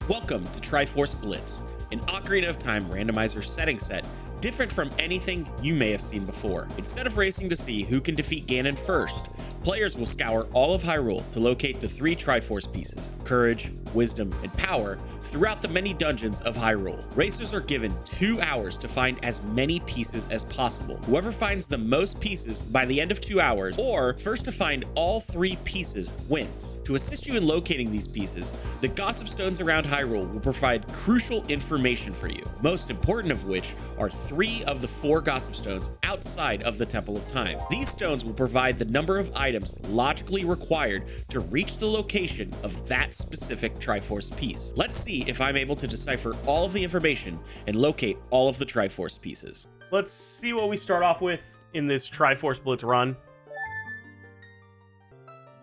Welcome to Triforce Blitz, an Ocarina of Time randomizer setting set different from anything you may have seen before. Instead of racing to see who can defeat Ganon first, players will scour all of Hyrule to locate the 3 Triforce pieces, Courage, Wisdom, and Power, throughout the many dungeons of Hyrule. Racers are given 2 hours to find as many pieces as possible. Whoever finds the most pieces by the end of 2 hours, or first to find all 3 pieces, wins. To assist you in locating these pieces, the Gossip Stones around Hyrule will provide crucial information for you, most important of which are 3 of the 4 Gossip Stones outside of the Temple of Time. These stones will provide the number of items logically required to reach the location of that specific Triforce piece. Let's see if I'm able to decipher all of the information and locate all of the Triforce pieces. Let's see what we start off with in this Triforce Blitz run.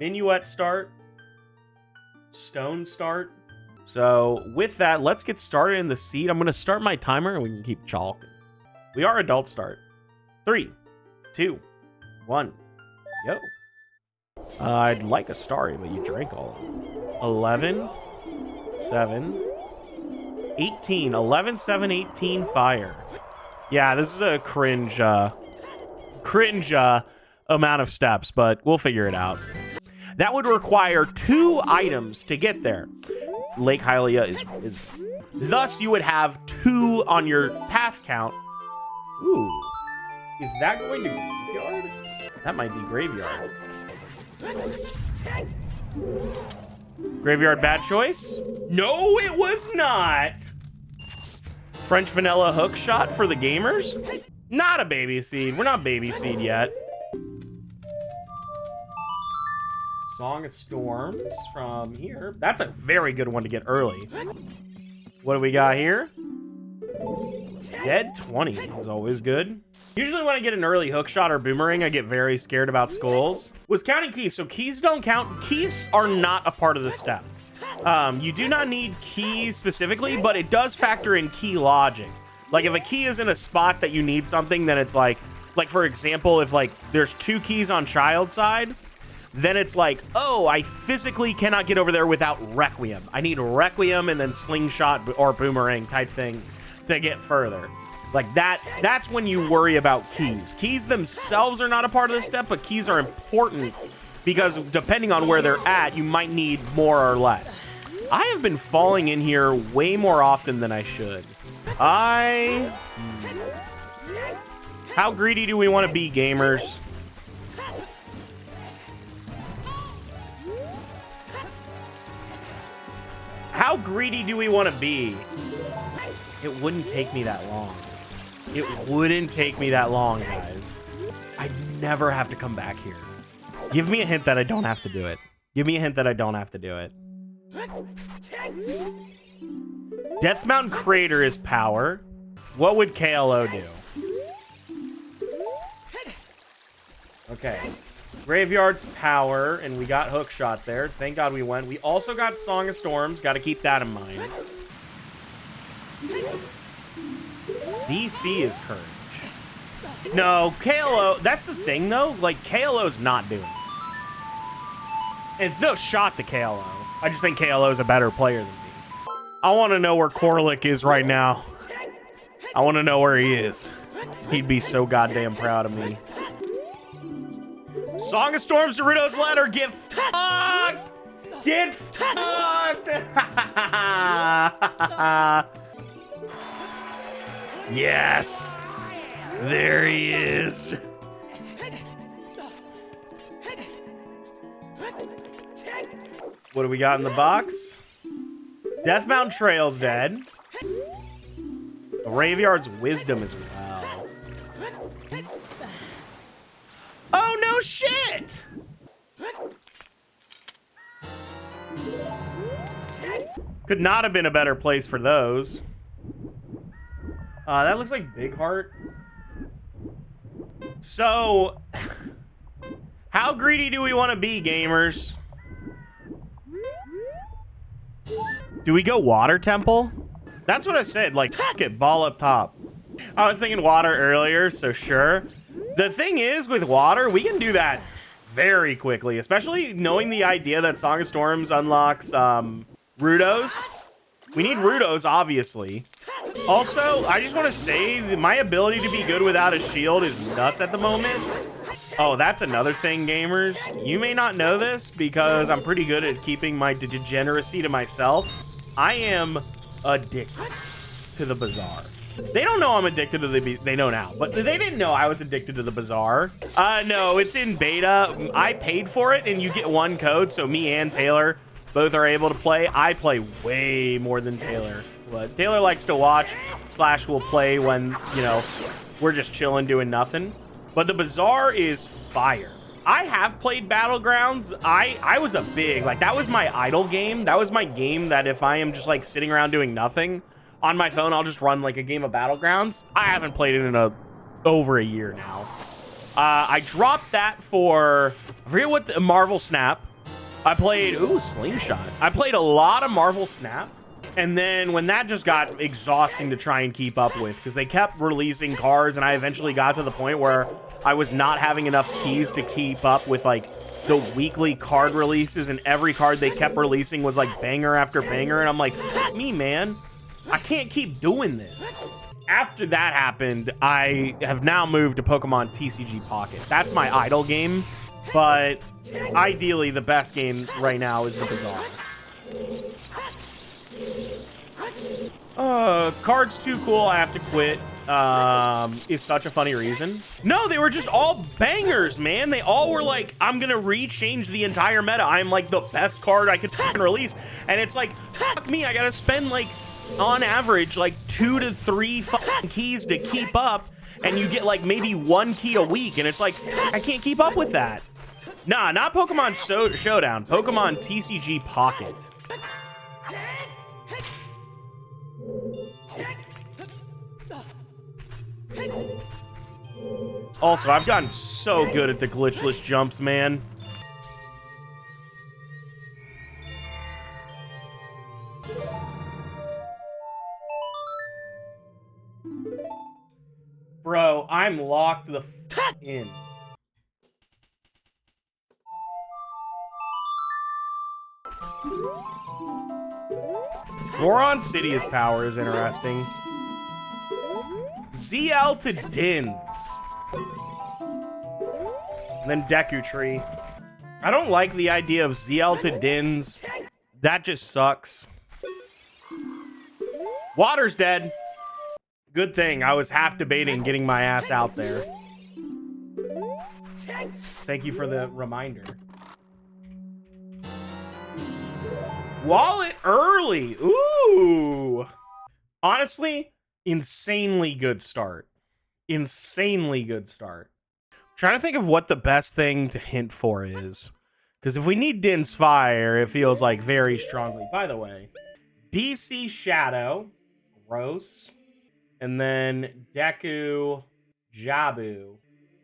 Minuet start. Stone start. So with that, let's get started in the seed. I'm going to start my timer and we can keep chalking. We are adult start. 3, 2, 1. Yo. I'd like a starry, but you drank all of them. 11, 7, 18. 11, 7, 18, fire. Yeah, this is a cringe amount of steps, but we'll figure it out. That would require 2 items to get there. Lake Hylia is thus you would have 2 on your path count. Ooh. Is that going to graveyard? That might be graveyard. Graveyard, bad choice? No, it was not. French vanilla hook shot for the gamers? Not a baby seed. We're not baby seed yet. Song of Storms from here. That's a very good one to get early. What do we got here? Dead 20 is always good. Usually when I get an early hookshot or boomerang, I get very scared about skulls. Was counting keys. So keys don't count. Keys are not a part of the step. You do not need keys specifically, but it does factor in key logic. Like if a key is in a spot that you need something, then it's like for example, if like there's 2 keys on child side, then it's like, oh, I physically cannot get over there without Requiem. I need Requiem and then slingshot or boomerang type thing to get further. Like that's when you worry about keys. Keys themselves are not a part of the step, but keys are important because depending on where they're at, you might need more or less. I have been falling in here way more often than I should. How greedy do we want to be, gamers? How greedy do we want to be? It wouldn't take me that long. It wouldn't take me that long, guys. I'd never have to come back here. Give me a hint that I don't have to do it. Give me a hint that I don't have to do it. Death Mountain Crater is power. What would KLO do? Okay. Graveyard's power, and we got hookshot there. Thank God we went. We also got Song of Storms. Got to keep that in mind. DC is Courage. No, KLO. That's the thing, though. Like, KLO's not doing this. And it's no shot to KLO. I just think KLO is a better player than me. I want to know where Corlick is right now. I want to know where he is. He'd be so goddamn proud of me. Song of Storms, Doritos Ladder, get fucked! Get fucked! Yes! There he is! What do we got in the box? Death Mountain Trail's dead. Graveyard's Wisdom as well. Oh, no shit! Could not have been a better place for those. That looks like Big Heart. So, how greedy do we want to be, gamers? Do we go Water Temple? That's what I said, like, get ball up top. I was thinking water earlier, so sure. The thing is, with water, we can do that very quickly, especially knowing the idea that Song of Storms unlocks Rudos. We need Rudos, obviously. Also, I just want to say that my ability to be good without a shield is nuts at the moment. Oh, that's another thing, gamers. You may not know this because I'm pretty good at keeping my degeneracy to myself. I am addicted to the Bazaar. They don't know I'm addicted to they know now, but they didn't know I was addicted to the Bazaar. No, it's in beta. I paid for it and you get one code, so me and Taylor both are able to play. I play way more than Taylor, but Taylor likes to watch / will play when, you know, we're just chilling doing nothing. But the Bazaar is fire. I have played Battlegrounds. I was a big, like, that was my idle game. That was my game that if I am just like sitting around doing nothing on my phone, I'll just run like a game of Battlegrounds. I haven't played it in over a year now. I dropped that for, I forget what, the Marvel Snap. I played, ooh, Slingshot. I played a lot of Marvel Snap. And then when that just got exhausting to try and keep up with, because they kept releasing cards, and I eventually got to the point where I was not having enough keys to keep up with, like, the weekly card releases, and every card they kept releasing was, like, banger after banger, and I'm like, fuck me, man. I can't keep doing this. After that happened, I have now moved to Pokemon TCG Pocket. That's my idle game, but ideally, the best game right now is the Bazaar. Card's too cool, I have to quit. Is such a funny reason. No, they were just all bangers, man. They all were like, I'm gonna rechange the entire meta. I'm like the best card I could release. And it's like, fuck me, I gotta spend like, on average, like 2 to 3 fucking keys to keep up. And you get like maybe 1 key a week. And it's like, I can't keep up with that. Nah, not Pokemon Showdown. Pokemon TCG Pocket. Also, I've gotten so good at the glitchless jumps, man. Bro, I'm locked the f in. Goron City's power is interesting. ZL to Dins. And then Deku Tree. I don't like the idea of ZL to Dins. That just sucks. Water's dead. Good thing. I was half debating getting my ass out there. Thank you for the reminder. Wallet early. Ooh. Honestly, insanely good start. Insanely good start. I'm trying to think of what the best thing to hint for is. Because if we need Din's Fire, it feels like very strongly. By the way, DC Shadow. Gross. And then Deku, Jabu,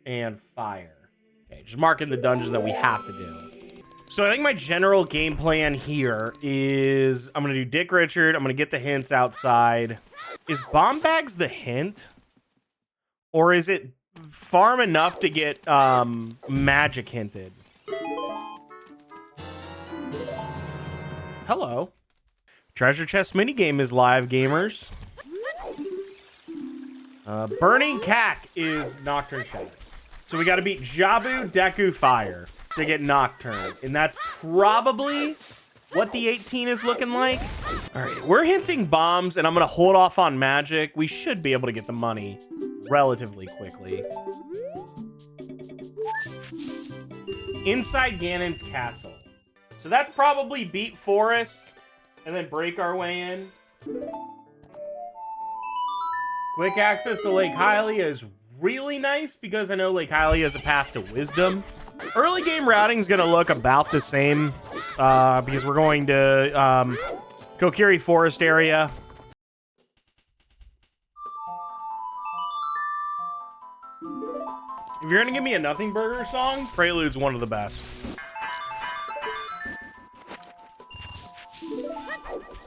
and Fire. Okay, just marking the dungeons that we have to do. So I think my general game plan here is I'm going to do Dick Richard. I'm going to get the hints outside. Is Bomb Bags the hint? Or is it farm enough to get magic hinted? Hello. Treasure Chest minigame is live, gamers. Burning Cack is Nocturne Shadow. So we got to beat Jabu, Deku, Fire to get Nocturne. And that's probably what the 18 is looking like. All right, we're hinting bombs, and I'm going to hold off on magic. We should be able to get the money relatively quickly. Inside Ganon's Castle. So that's probably beat Forest and then break our way in. Quick access to Lake Hylia is really nice because I know Lake Hylia has a path to wisdom. Early game routing is going to look about the same because we're going to Kokiri Forest area. If you're going to give me a Nothing Burger song, Prelude's one of the best.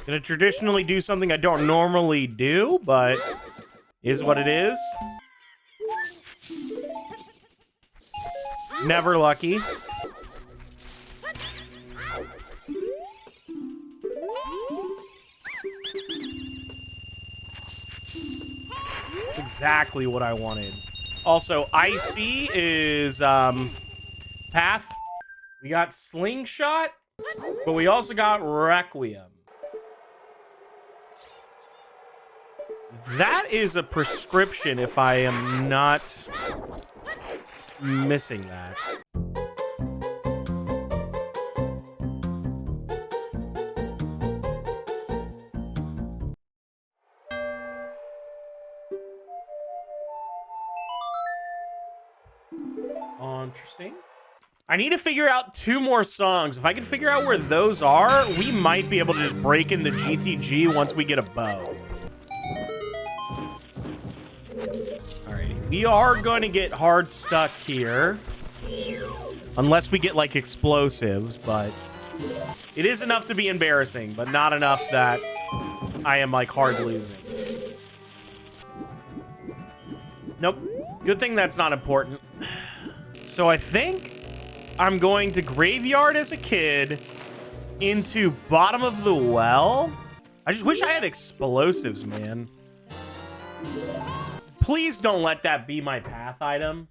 Gonna traditionally do something I don't normally do, but is what it is. Never lucky. That's exactly what I wanted. Also, Icy is path. We got Slingshot, but we also got Requiem. That is a prescription if I am not missing that. Interesting. I need to figure out 2 more songs. If I can figure out where those are, we might be able to just break into GTG once we get a bow. Alrighty. We are going to get hard stuck here. Unless we get, like, explosives, but... It is enough to be embarrassing, but not enough that I am, like, hard losing. Nope. Good thing that's not important. So I think I'm going to Graveyard as a kid into Bottom of the Well. I just wish I had explosives, man. Please don't let that be my path item.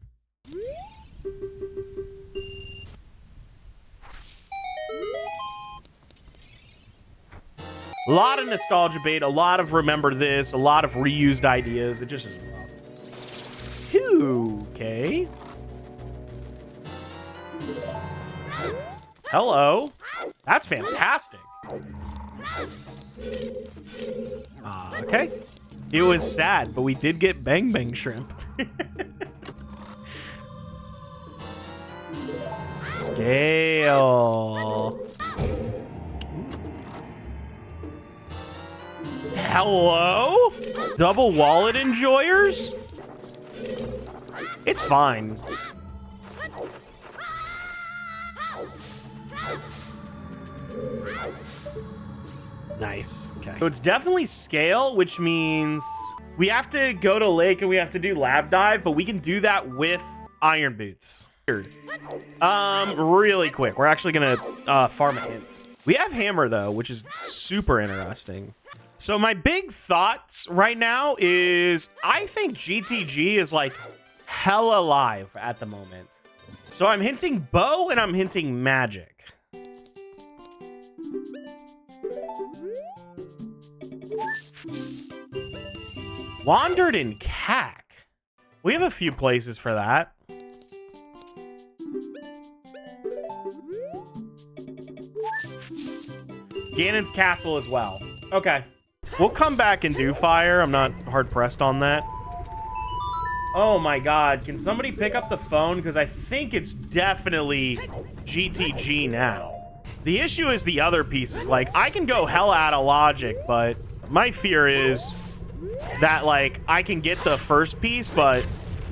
A lot of nostalgia bait, a lot of remember this, a lot of reused ideas. It just is rough. Phew, okay. Hello. That's fantastic. Okay. It was sad, but we did get Bang Bang Shrimp. Scale. Hello? Double wallet enjoyers? It's fine. Nice. Okay. So it's definitely scale, which means we have to go to lake and we have to do lab dive, but we can do that with iron boots. Really quick. We're actually gonna farm a hint. We have hammer though, which is super interesting. So my big thoughts right now is I think GTG is like hella alive at the moment. So I'm hinting bow and I'm hinting magic. Wandered in CAC. We have a few places for that. Ganon's castle as well. Okay. We'll come back and do fire. I'm not hard pressed on that. Oh my god. Can somebody pick up the phone? Because I think it's definitely GTG now. The issue is the other pieces. Like, I can go hell out of logic, but my fear is that, like, I can get the first piece, but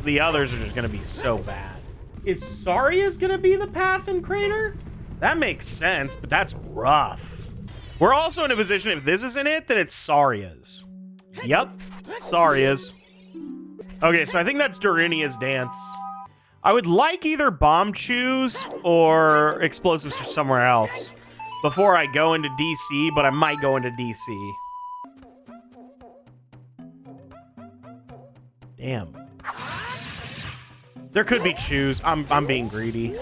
the others are just going to be so bad. Is Saria's going to be the path in Crater? That makes sense, but that's rough. We're also in a position, if this isn't it, then it's Saria's. Yep, Saria's. Okay, so I think that's Darunia's dance. I would like either Bomb Chews or Explosives or somewhere else before I go into DC, but I might go into DC. Damn. There could be Chews. I'm being greedy.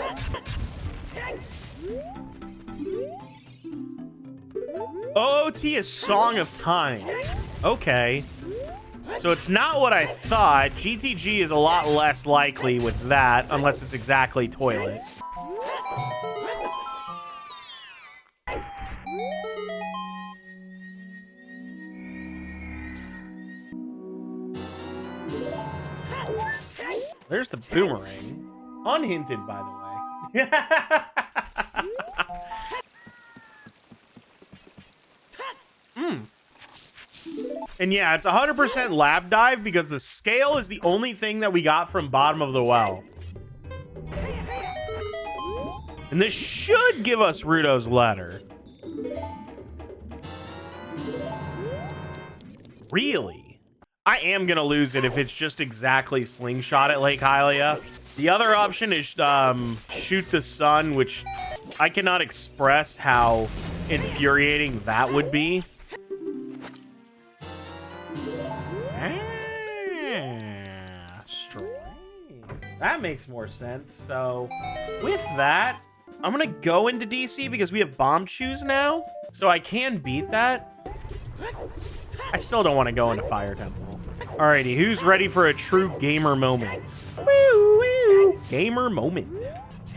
OOT is Song of Time. Okay. So it's not what I thought. GTG is a lot less likely with that, unless it's exactly Toilet. There's the boomerang. Unhinted, by the way. And yeah, it's 100% lab dive because the scale is the only thing that we got from Bottom of the Well. And this should give us Ruto's letter. Really? I am going to lose it if it's just exactly Slingshot at Lake Hylia. The other option is Shoot the Sun, which I cannot express how infuriating that would be. Strange. That makes more sense. So with that, I'm gonna go into DC because we have bomb shoes now. So I can beat that. I still don't want to go into Fire Temple. Alrighty, who's ready for a true gamer moment? Woo, woo. Gamer moment.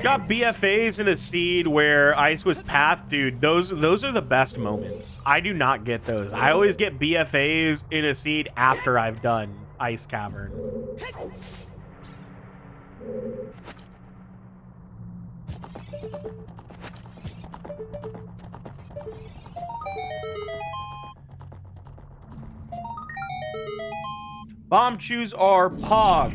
Got BFAs in a seed where ice was path. Dude, those are the best moments. I do not get those. I always get BFAs in a seed after I've done Ice Cavern. Bomb chews are Pog.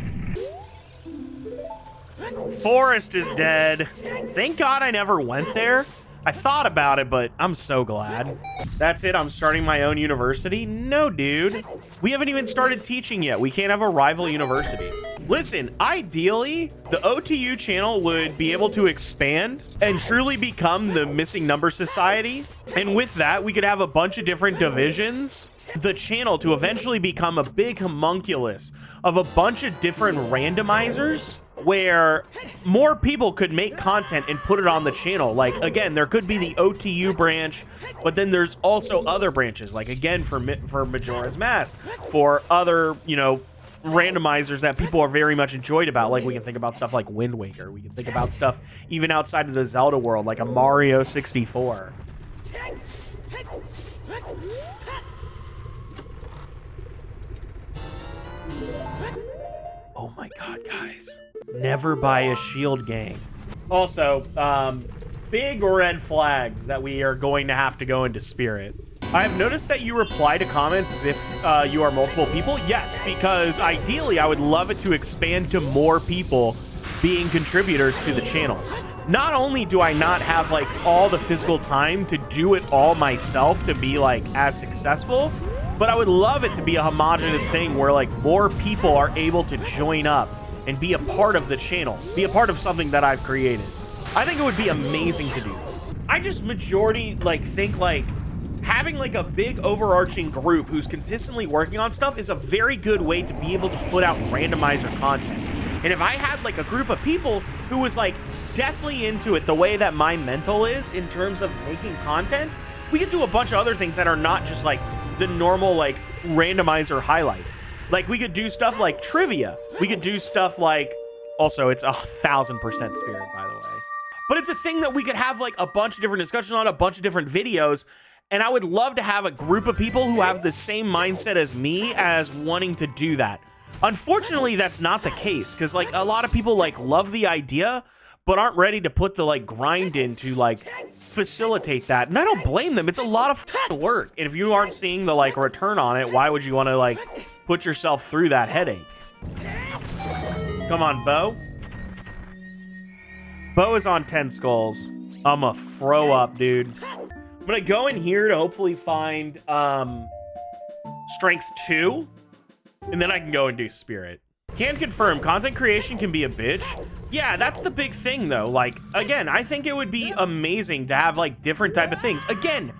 Forest is dead. Thank God I never went there. I thought about it, but I'm so glad. That's it, I'm starting my own university? No, dude. We haven't even started teaching yet. We can't have a rival university. Listen, ideally, the OTU channel would be able to expand and truly become the Missing Number Society. And with that, we could have a bunch of different divisions. The channel to eventually become a big homunculus of a bunch of different randomizers where more people could make content and put it on the channel. Like, again, there could be the OTU branch, but then there's also other branches, like, again, for Majora's Mask, for other, you know, randomizers that people are very much enjoyed about. Like, we can think about stuff like Wind Waker. We can think about stuff even outside of the Zelda world, like a Mario 64. Oh my God, guys. Never buy a shield gang. Also, big red flags that we are going to have to go into Spirit. I've noticed that you reply to comments as if you are multiple people. Yes, because ideally I would love it to expand to more people being contributors to the channel. Not only do I not have like all the physical time to do it all myself to be like as successful, but I would love it to be a homogenous thing where like more people are able to join up and be a part of the channel, be a part of something that I've created. I think it would be amazing to do. I just majority like think like having like a big overarching group who's consistently working on stuff is a very good way to be able to put out randomizer content. And if I had like a group of people who was like definitely into it the way that my mental is in terms of making content, we could do a bunch of other things that are not just like the normal like randomizer highlight. Like we could do stuff like trivia. We could do stuff like, also it's 1000% Spirit, by the way. But it's a thing that we could have like a bunch of different discussions on, a bunch of different videos. And I would love to have a group of people who have the same mindset as me as wanting to do that. Unfortunately, that's not the case, because like a lot of people like love the idea, but aren't ready to put the like grind in to like facilitate that. And I don't blame them. It's a lot of work. And if you aren't seeing the like return on it, why would you want to like put yourself through that headache? Come on, Bo. Bo is on 10 skulls. I'm a throw up, dude. I'm gonna go in here to hopefully find strength 2, and then I can go and do Spirit. Can confirm, content creation can be a bitch. Yeah, that's the big thing though. Like, again, I think it would be amazing to have like different type of things. Again,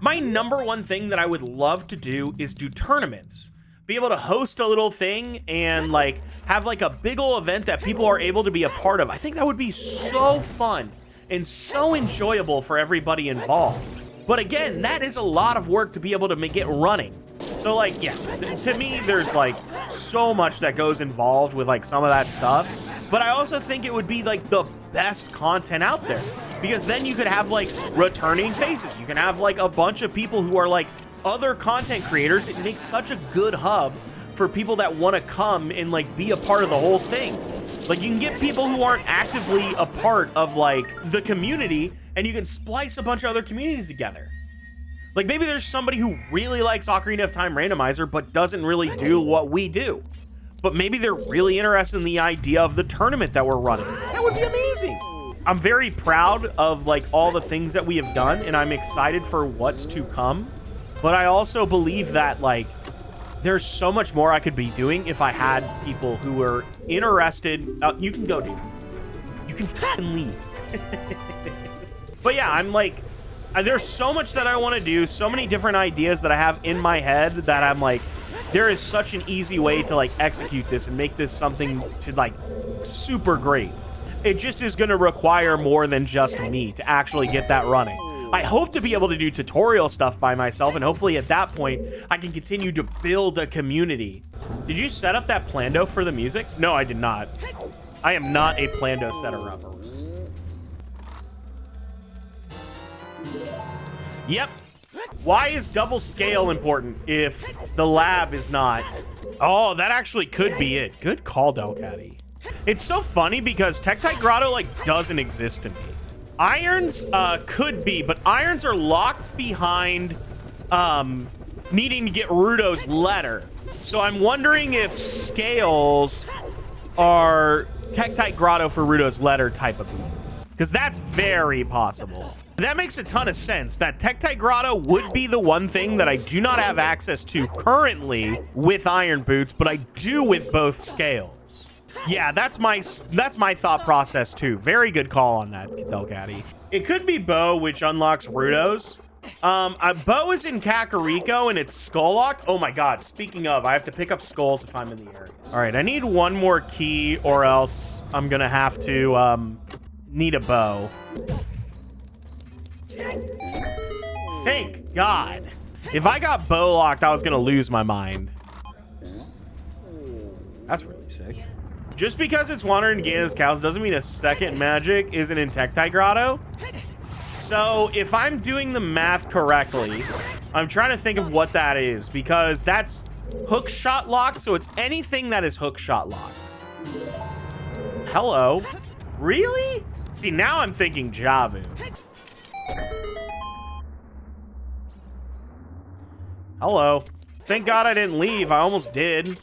my #1 thing that I would love to do is do tournaments. Be able to host a little thing and like have like a big ol' event that people are able to be a part of. I think that would be so fun and so enjoyable for everybody involved. But again, that is a lot of work to be able to make it running. So like, yeah, to me, there's like so much that goes involved with like some of that stuff. But I also think it would be like the best content out there, because then you could have like returning faces. You can have like a bunch of people who are like other content creators. It makes such a good hub for people that want to come and like be a part of the whole thing. Like you can get people who aren't actively a part of like the community, and you can splice a bunch of other communities together. Like maybe there's somebody who really likes Ocarina of Time Randomizer but doesn't really do what we do. But maybe they're really interested in the idea of the tournament that we're running. That would be amazing. I'm very proud of like all the things that we have done, and I'm excited for what's to come. But I also believe that like there's so much more I could be doing if I had people who were interested. You can go, dude. You can f***ing leave. But yeah, I'm like, there's so much that I want to do, so many different ideas that I have in my head that I'm like There is such an easy way to like execute this and make this something to like super great. It just is going to require more than just me to actually get that running. I hope to be able to do tutorial stuff by myself, and hopefully at that point, I can continue to build a community. Did you set up that Plando for the music? No, I did not. I am not a Plando setter-upper. Yep. Why is double scale important if the lab is not? Oh, that actually could be it. Good call, Delcatty. It's so funny because Tektite Grotto like doesn't exist to me. Irons could be, but irons are locked behind needing to get Rudo's letter. So I'm wondering if scales are Tektite Grotto for Rudo's letter type of beat, because that's very possible. That makes a ton of sense. That Tektite Grotto would be the one thing that I do not have access to currently with Iron Boots, but I do with both scales. Yeah, that's my thought process too. Very good call on that, Delcatty. It could be Bow, which unlocks Rudo's. Bow is in Kakariko and it's skull locked. Oh my god, speaking of, I have to pick up skulls if I'm in the area. All right, I need one more key or else I'm gonna have to need a bow. Thank God. If I got bow locked, I was gonna lose my mind. That's really sick. Just because it's wandering Ganon's cows doesn't mean a second magic isn't in Tektite Grotto. So if I'm doing the math correctly, I'm trying to think of what that is, because that's hook shot locked, so it's anything that is hook shot locked. Hello? Really? See, now I'm thinking Javu. Hello. Thank God I didn't leave. I almost did.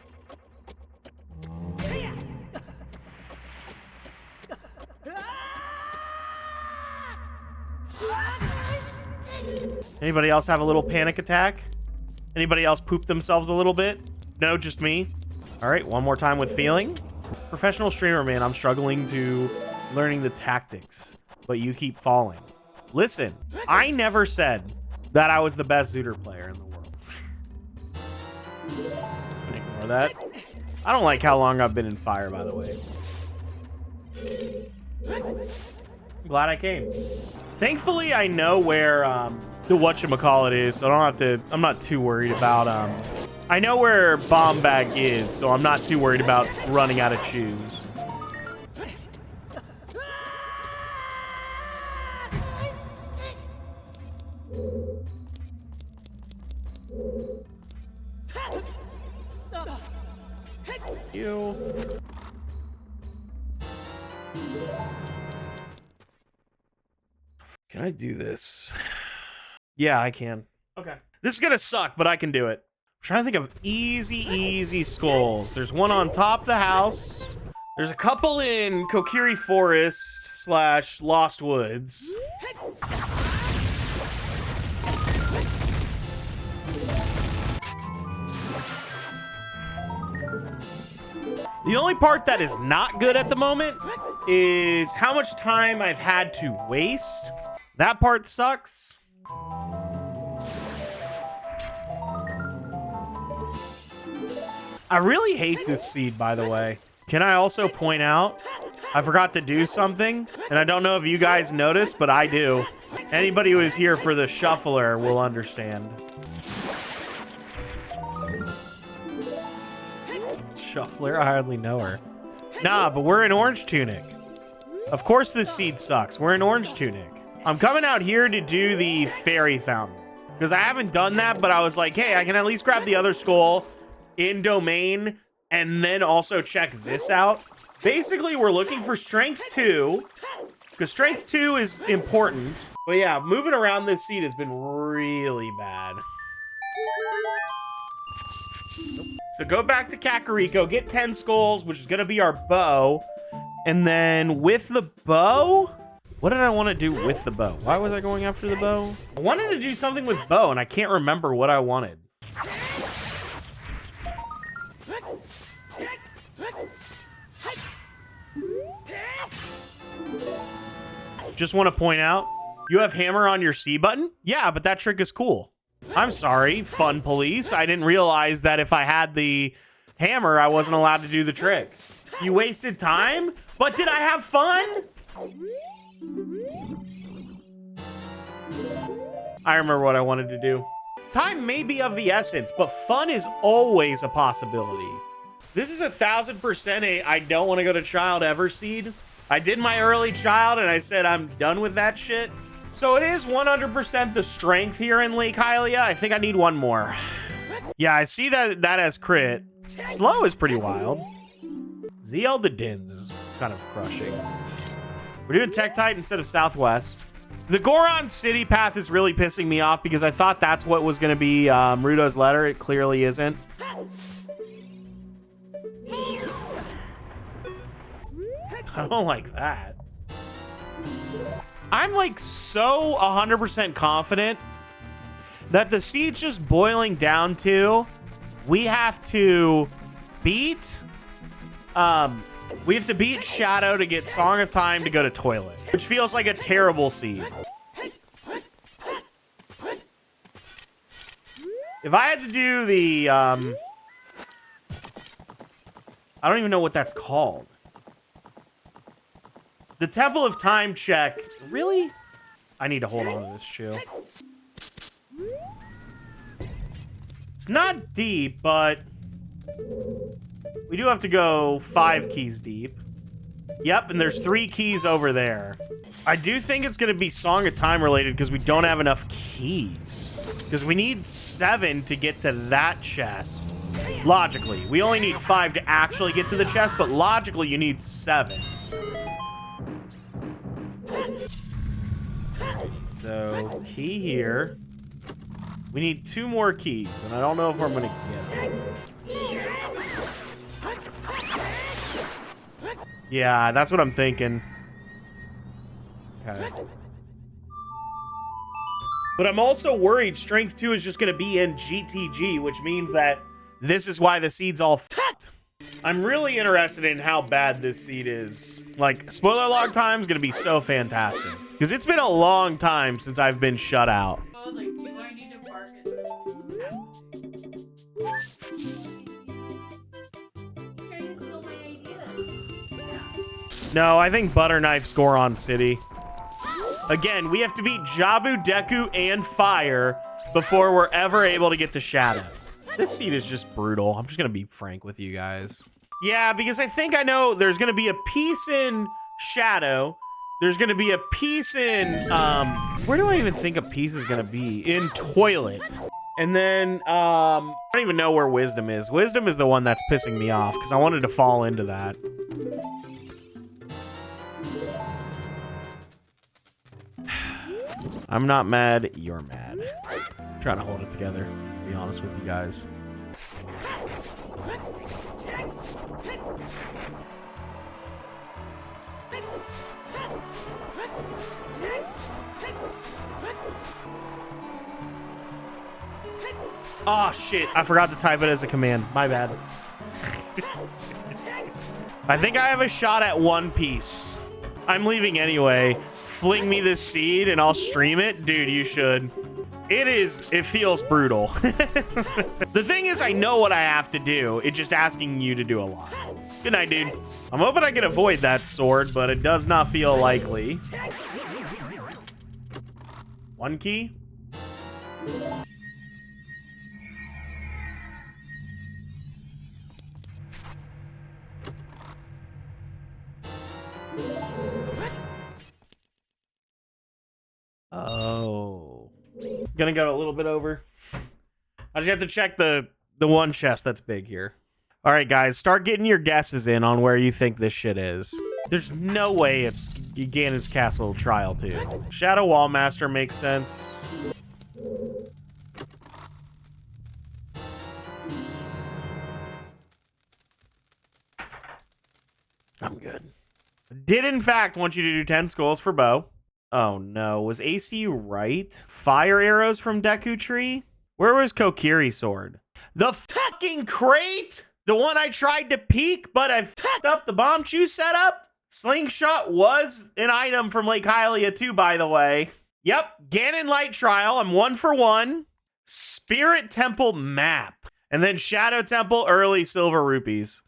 Anybody else have a little panic attack? Anybody else poop themselves a little bit? No, just me. All right, one more time with feeling. Professional streamer, man, I'm struggling to learning the tactics, but you keep falling. Listen, I never said that I was the best Zooter player in the world. Ignore that. I don't like how long I've been in fire, by the way. I'm glad I came. Thankfully, I know where the whatchamacallit is, so I don't have to, I'm not too worried about, I know where Bomb Bag is, so I'm not too worried about running out of shoes. You. Can I do this? Yeah, I can. Okay. This is gonna suck, but I can do it. I'm trying to think of easy skulls. There's one on top of the house. There's a couple in Kokiri Forest / Lost Woods. The only part that is not good at the moment is how much time I've had to waste. That part sucks. I really hate this seed, by the way. Can I also point out, I forgot to do something, and I don't know if you guys noticed, but I do. Anybody who is here for the shuffler will understand. Shuffler? I hardly know her. Nah, but we're in Orange Tunic. Of course this seed sucks. We're in Orange Tunic. I'm coming out here to do the fairy fountain, because I haven't done that, but I was like, hey, I can at least grab the other skull in domain and then also check this out. Basically, we're looking for strength 2, because strength 2 is important. But yeah, moving around this seed has been really bad. So go back to Kakariko, get 10 skulls, which is going to be our bow. And then with the bow, what did I want to do with the bow? Why was I going after the bow? I wanted to do something with bow, and I can't remember what I wanted. Just want to point out, you have hammer on your C button? Yeah, but that trick is cool. I'm sorry, fun police. I didn't realize that if I had the hammer, I wasn't allowed to do the trick. You wasted time? But did I have fun? I remember what I wanted to do. Time may be of the essence, but fun is always a possibility. This is 1000% a I don't want to go to child ever seed. I did my early child and I said I'm done with that shit. So it is 100% the strength here in Lake Hylia. I think I need one more. Yeah, I see that as crit. Slow is pretty wild. ZL to Dins is kind of crushing. We're doing Tektite instead of Southwest. The Goron City path is really pissing me off because I thought that's what was going to be Rudo's letter. It clearly isn't. I don't like that. I'm like so 100% confident that the seed's just boiling down to we have to beat Shadow to get Song of Time to go to toilet, which feels like a terrible seed. If I had to do the I don't even know what that's called. The Temple of Time check. Really? I need to hold on to this shoe. It's not deep, but we do have to go 5 keys deep. Yep, and there's 3 keys over there. I do think it's going to be Song of Time related because we don't have enough keys. Because we need 7 to get to that chest. Logically. We only need 5 to actually get to the chest, but logically you need 7. So, key here. We need 2 more keys, and I don't know if I'm going to get them. Yeah, that's what I'm thinking. Okay. But I'm also worried Strength 2 is just going to be in GTG, which means that this is why the seed's all fucked. I'm really interested in how bad this seed is. Like, spoiler log time is going to be so fantastic. Because it's been a long time since I've been shut out. Oh, like, do I need to bark at the trying to steal my ideas. Yeah. No, I think Butter Knife's Goron City. Again, we have to beat Jabu, Deku, and Fire before we're ever able to get to Shadow. This seed is just brutal. I'm just going to be frank with you guys. Yeah, because I think I know there's going to be a piece in Shadow. There's going to be a piece in, where do I even think a piece is going to be? In Toilet. And then, I don't even know where Wisdom is. Wisdom is the one that's pissing me off because I wanted to fall into that. I'm not mad, you're mad. I'm trying to hold it together, to be honest with you guys. Oh shit, I forgot to type it as a command. My bad. I think I have a shot at One Piece. I'm leaving anyway. Fling me this seed and I'll stream it. Dude, you should. It feels brutal. The thing is, I know what I have to do. It's just asking you to do a lot. Good night, dude. I'm hoping I can avoid that sword, but it does not feel likely. 1 key? Oh. Gonna go a little bit over. I just have to check the one chest that's big here. All right, guys, start getting your guesses in on where you think this shit is. There's no way it's Ganon's Castle Trial 2. Shadow Wallmaster makes sense. I'm good. Did, in fact, want you to do 10 skulls for bow. Oh, no. Was AC right? Fire arrows from Deku Tree? Where was Kokiri sword? The fucking crate? The one I tried to peek, but I fucked up the bomb chew setup? Slingshot was an item from Lake Hylia too, by the way. Yep, Ganon Light Trial. I'm 1 for 1. Spirit Temple map. And then Shadow Temple early silver rupees.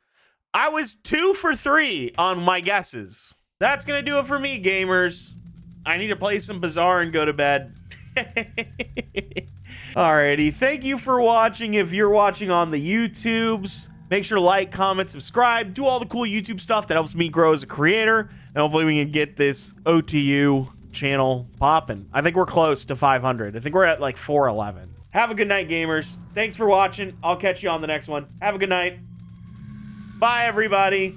I was 2 for 3 on my guesses. That's going to do it for me, gamers. I need to play some Bazaar and go to bed. Alrighty, thank you for watching. If you're watching on the YouTubes, make sure to like, comment, subscribe, do all the cool YouTube stuff that helps me grow as a creator, and hopefully we can get this OTU channel popping. I think we're close to 500. I think we're at like 411. Have a good night, gamers. Thanks for watching. I'll catch you on the next one. Have a good night. Bye, everybody.